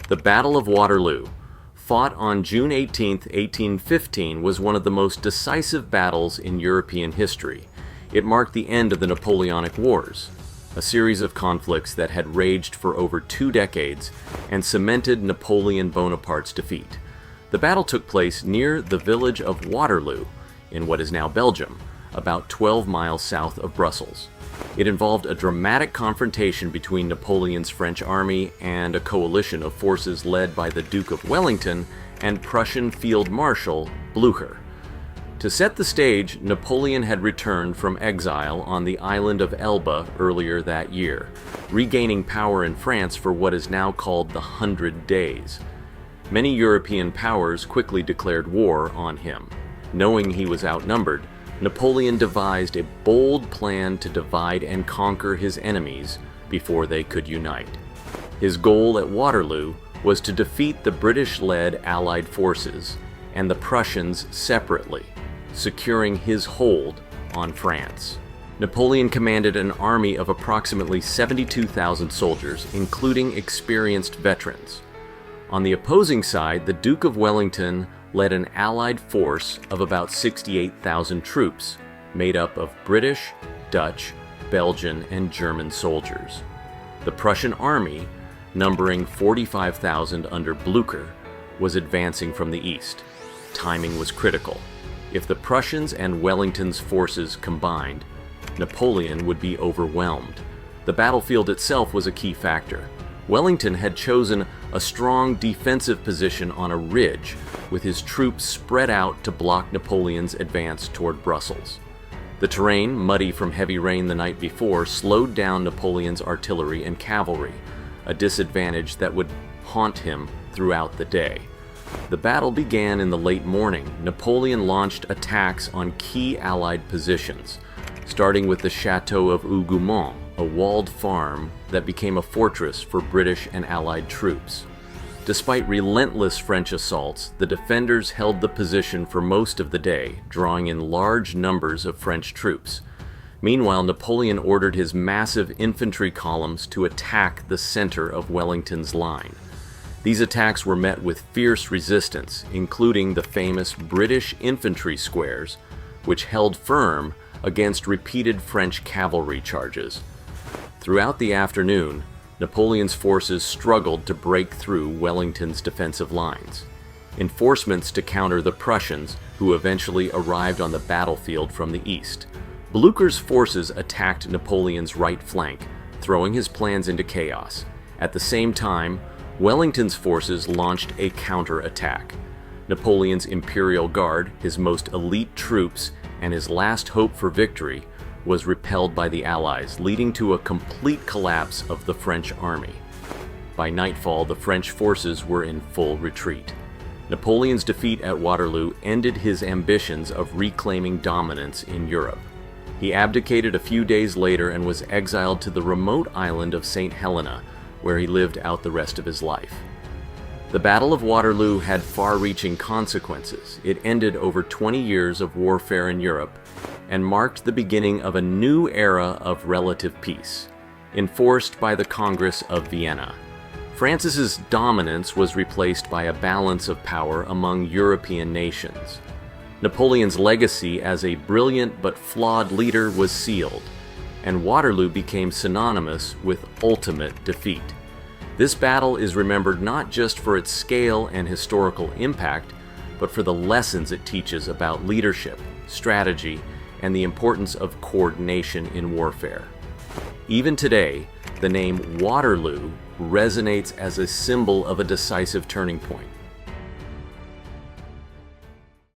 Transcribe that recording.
The Battle of Waterloo, fought on June 18, 1815, was one of the most decisive battles in European history. It marked the end of the Napoleonic Wars, a series of conflicts that had raged for over 2 decades and cemented Napoleon Bonaparte's defeat. The battle took place near the village of Waterloo, in what is now Belgium, about 12 miles south of Brussels. It involved a dramatic confrontation between Napoleon's French army and a coalition of forces led by the Duke of Wellington and Prussian Field Marshal Blücher. To set the stage, Napoleon had returned from exile on the island of Elba earlier that year, regaining power in France for what is now called the 100 Days. Many European powers quickly declared war on him. Knowing he was outnumbered, Napoleon devised a bold plan to divide and conquer his enemies before they could unite. His goal at Waterloo was to defeat the British-led Allied forces and the Prussians separately, securing his hold on France. Napoleon commanded an army of approximately 72,000 soldiers, including experienced veterans. On the opposing side, the Duke of Wellington led an Allied force of about 68,000 troops, made up of British, Dutch, Belgian, and German soldiers. The Prussian army, numbering 45,000 under Blücher, was advancing from the east. Timing was critical. If the Prussians and Wellington's forces combined, Napoleon would be overwhelmed. The battlefield itself was a key factor. Wellington had chosen a strong defensive position on a ridge, with his troops spread out to block Napoleon's advance toward Brussels. The terrain, muddy from heavy rain the night before, slowed down Napoleon's artillery and cavalry, a disadvantage that would haunt him throughout the day. The battle began in the late morning. Napoleon launched attacks on key Allied positions, starting with the Chateau of Hougoumont, a walled farm that became a fortress for British and Allied troops. Despite relentless French assaults, the defenders held the position for most of the day, drawing in large numbers of French troops. Meanwhile, Napoleon ordered his massive infantry columns to attack the center of Wellington's line. These attacks were met with fierce resistance, including the famous British infantry squares, which held firm against repeated French cavalry charges. Throughout the afternoon, Napoleon's forces struggled to break through Wellington's defensive lines. Enforcements to counter the Prussians, who eventually arrived on the battlefield from the east. Blücher's forces attacked Napoleon's right flank, throwing his plans into chaos. At the same time, Wellington's forces launched a counterattack. Napoleon's Imperial Guard, his most elite troops, and his last hope for victory, was repelled by the Allies, leading to a complete collapse of the French army. By nightfall, the French forces were in full retreat. Napoleon's defeat at Waterloo ended his ambitions of reclaiming dominance in Europe. He abdicated a few days later and was exiled to the remote island of St. Helena, where he lived out the rest of his life. The Battle of Waterloo had far-reaching consequences. It ended over 20 years of warfare in Europe and marked the beginning of a new era of relative peace, enforced by the Congress of Vienna. France's dominance was replaced by a balance of power among European nations. Napoleon's legacy as a brilliant but flawed leader was sealed, and Waterloo became synonymous with ultimate defeat. This battle is remembered not just for its scale and historical impact, but for the lessons it teaches about leadership, strategy, and the importance of coordination in warfare. Even today, the name Waterloo resonates as a symbol of a decisive turning point.